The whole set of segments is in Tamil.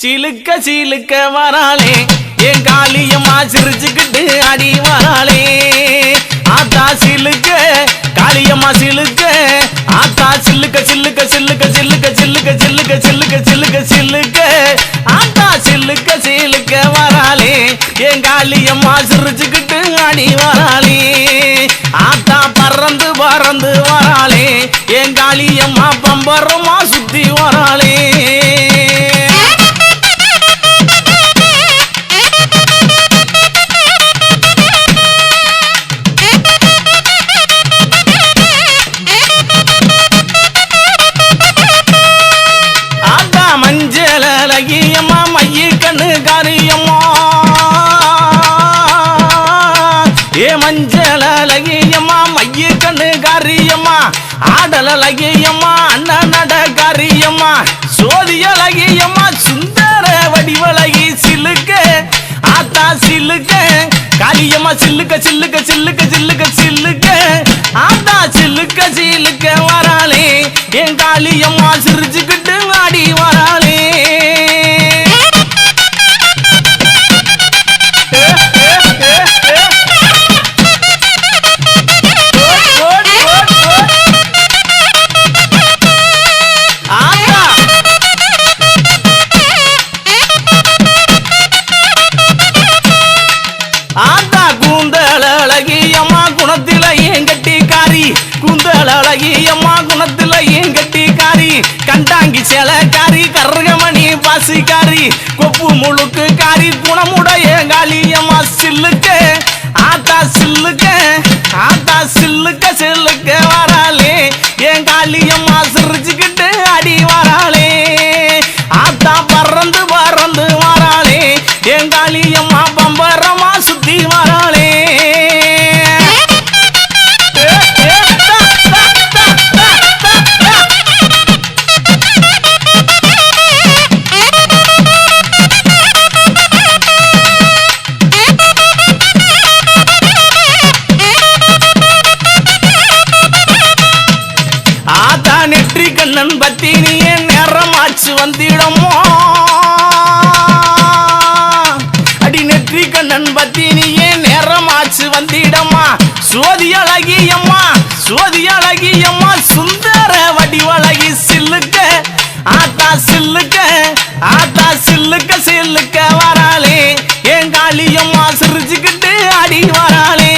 சிலுக்க சிலுக்க வராளே என் காளியம்மா சிரிச்சுக்கிட்டு அடி வராளே ஆத்தா சிலுக்க காளியம்மா சிலுக்க ஆத்தா சில்லுக்க சில்லுக்க சில்லுக்க சில்லுக்க சில்லுக்க சில்லுக்க சில்லுக்க சில்லுக்க சில்லுக்க ஆத்தா சில்லுக்க சிலுக்க வராளே என் காளியம்மா சிரிச்சுக்கிட்டு அடி வராளே ஆத்தா பறந்து பறந்து வராளே என் காளியம்மா பம்பரமா சுத்தி வராளே மஞ்சளகியம்மா மைய கண்ணு காரியம்மா ஏ மஞ்சளகியம்மா மைய கண்ணு காரியம்மா ஆடலகியம்மா அண்ணன் நட காரியம்மா சோதியலகியம்மா சுந்தர வடிவலகி சிலுக்க ஆத்தா சிலுக்க காரியம்மா சில்லுக்க சில்லுக்க சில்லுக்க சில்லுக்க சில்லுக்க ஆத்தா சில்லுக்க சிலுக்க வராளே என் காளியம்மா சிரிச்சுக்கிட்டு ஆடி வராளே ஆத்தா கூந்தலகியம்மா குணத்தில ஏன் கட்டிக்காரி கூந்தலகியம்மா குணத்தில ஏன் கட்டிக்காரி கண்டாங்கி சேலக்காரி கருகமணி பாசிக்காரி கொப்பு முழுக்கு காரி குணமுடைய காளியம்மா சில்லுக்க ஆத்தா சில்லுக்க ஆத்தா சில்லுக்க சில்லுக்க வராளே என் காளியம்மா சிரிச்சுக்கிட்டு அடி வராளே ஆத்தா பறந்து பறந்து வராளே என் காளியம்மா பம்பரமா சுத்தி வராளே ஆத்தா நெற்றி கண்ணன் பத்தி நீ என் நேரமாச்சு வந்திடமோ அடி நெற்றி கண்ணன் பத்தி நீ என் நேரமாச்சு வந்திடம்மா சோதியழகியம்மா சோதியழகியம்மா சுந்தர வடிவழகி சில்லுக்க ஆத்தா சில்லுக்க ஆத்தா சில்லுக்க சில்லுக்க வராளே என் காளியம்மா சிரிச்சுக்கிட்டு அடி வராளே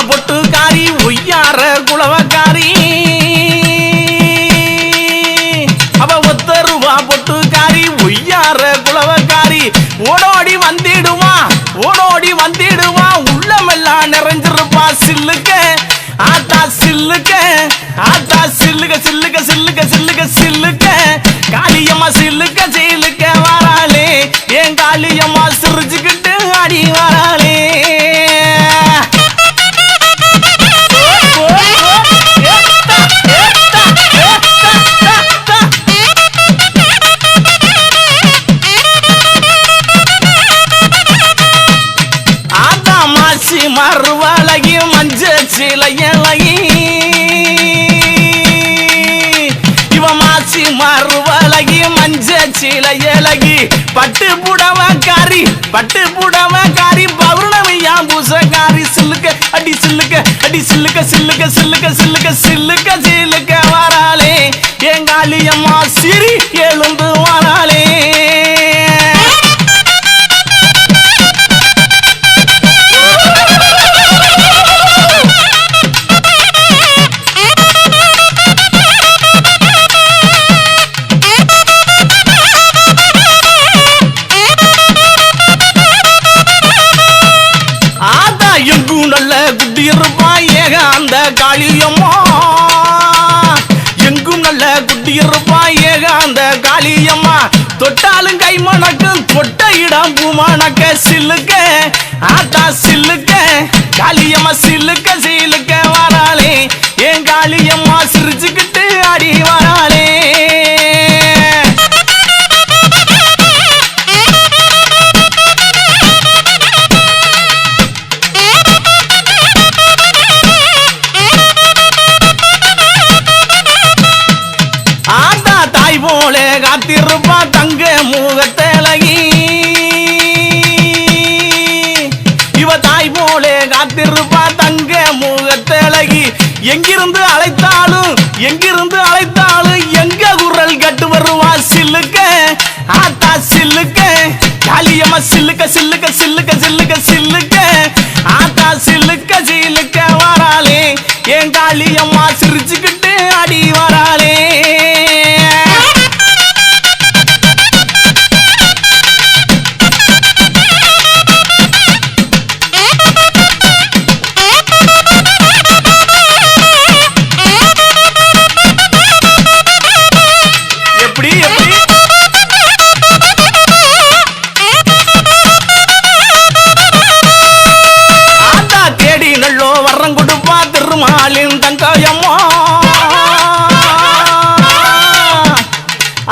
பொட்டுக்காரி ஒய்யார குளவக்காரி அவ ஒத்தருவா பொட்டுக்காரி ஒய்யார குளவக்காரி ஓடோடி வந்திடுவா ஓடோடி வந்திடுவா உள்ளமெல்லாம் நிறைஞ்சிருப்பா சில்லுக்க ஆத்தா சில்லுக்க ஆத்தா சில்லுக்க சில்லுக்க சில்லுக்க சில்லுக்க சில்லுக்க காளியம்மா சில்லுக்க சில்லுக்க வராளே என் காளியம்மா சிரிச்சுக்கிட்டு அடி வராளே மறுவழகி மஞ்ச சிலையழகி இவ மாசி மறுவழகி மஞ்ச சிலையழகி பட்டு புடவக்காரி பட்டு புடவக்காரி பௌர்ணமியா பூசக்காரி சில்லுக்க அடி சில்லுக்க அடி சில்லுக்க சில்லுக்க சில்லுக்க சில்லுக்க சில்லுக்க சில்லுக்க வராளே என் காளியம்மா சிரி எழுந்து வராளே எங்கும் நல்ல குட்டியிருப்பா ஏக அந்த காளியம்மா எங்கும் நல்ல குட்டியிருப்பா ஏக அந்த காளியம்மா தொட்டாலும் கை மணக்கும் தொட்ட இடம் பூமணக்க சில்லுக்க ஆத்தா சில்லுக்க காளியம்மா சில்லுக்க சிலுக்க வராளே ஏன் காளியம்மா காத்திருப்பா தங்க முகத்தழகி இவ தாய் போலே காத்திருப்பா தங்க முகத்தழகி எங்கிருந்து அழைத்தாலும் எங்க குரல் கட்டு வருவா சில்லுக்க ஆத்தா சில்லுக்க காளியம்மா சில்லுக்க சில்லுக்க சில்லுக்க சில்லுக்க சில்லுக்க ஆத்தா சில்லுக்க சில்லுக்க வராளே என் காளியம்மா சிரிச்சுக்கிட்டு அடி வராளே திருமாலின் தங்கையம்மா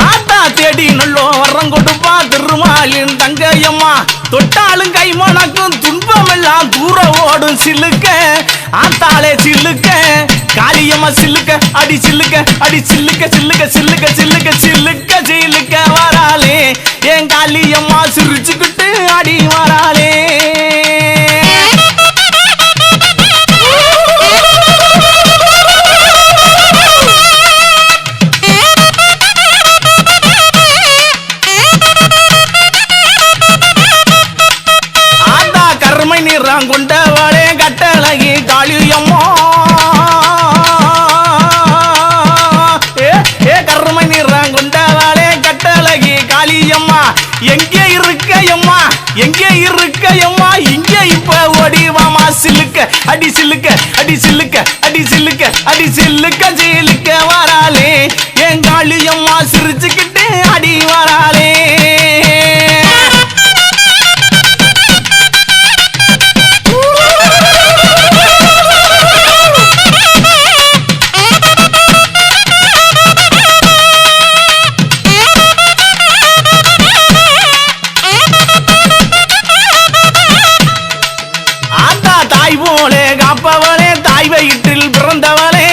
ஆத்தா தேடி நல்லோ வரம் கொடுப்பா திருமாலின் தங்கையம்மா தொட்டாலும் கை மணக்கும் துன்பமெல்லாம் தூர ஓடும் சில்லுக்க ஆத்தாளே சில்லுக்க காளியம்மா சில்லுக்க அடி சில்லுக்க அடி சில்லுக்க சில்லுக்க சில்லுக்க சில்லுக்க சில்லுக்க சில்லுக்க வராளே என் காளியம்மா சிரிச்சுக்கிட்டு அடி வராளே கொண்டவளே கட்டழகி காளியம்மா கருமை நிறம் கொண்டவளே கட்டழகி காளியம்மா எங்கே இருக்கையம்மா எங்கே இருக்கையம்மா இங்கே இப்ப ஓடிவாமா சில்லுக்க அடி சில்லுக்க அடி சில்லுக்க அடி சில்லுக்க அடி சில்லுக்க சில்லுக்க வராளே என் காளியம்மா சிரிச்சுக்கிட்டு அடி வராளே காப்பவளே தாய் வயிற்றில் பிறந்தவளே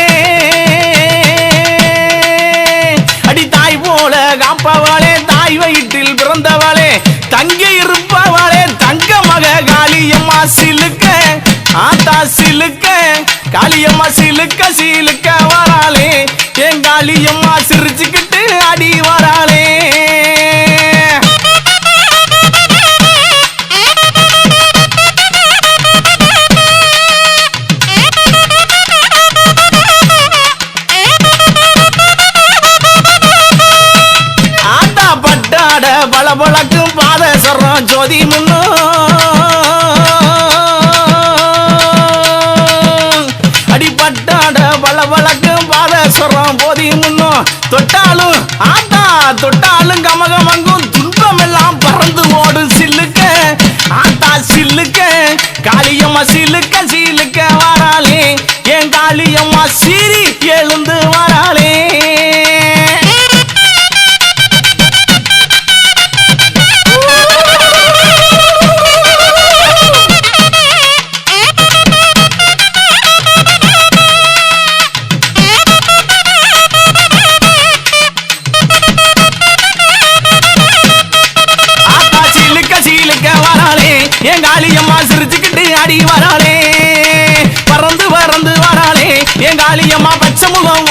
அடி தாய் போல காப்பவளே தாய் வயிற்றில் பிறந்தவளே தங்க இருப்பவளே தங்க மக காளியம்மா சிலுக்க ஆத்தா சிலுக்க காளியம்மா சிலுக்க சிலுக்க வராளே என் காளியம்மா சிரிச்சுக்கிட்டு அடி வராளே பளபளக்கும் பாதசரம் ஜோதி முன்னோ அடிப்பட்டாட பளபளக்கும் பாதசரம் போதி முன்னோ தொட்டாலும் ஆத்தா தொட்டாலும் கமகமங்கும் துன்பம் எல்லாம் பறந்து ஓடும் சில்லுக்க ஆத்தா சில்லுக்க காளியம்மா சில்லுக்க சில்லுக்க வராளே என் காளியம்மா சீரி எழுந்து வராளே என் காளியம்மா சிரிச்சுக்கிட்டு அடி வராளே பறந்து பறந்து வராளே என் காளியம்மா பச்சை முகம்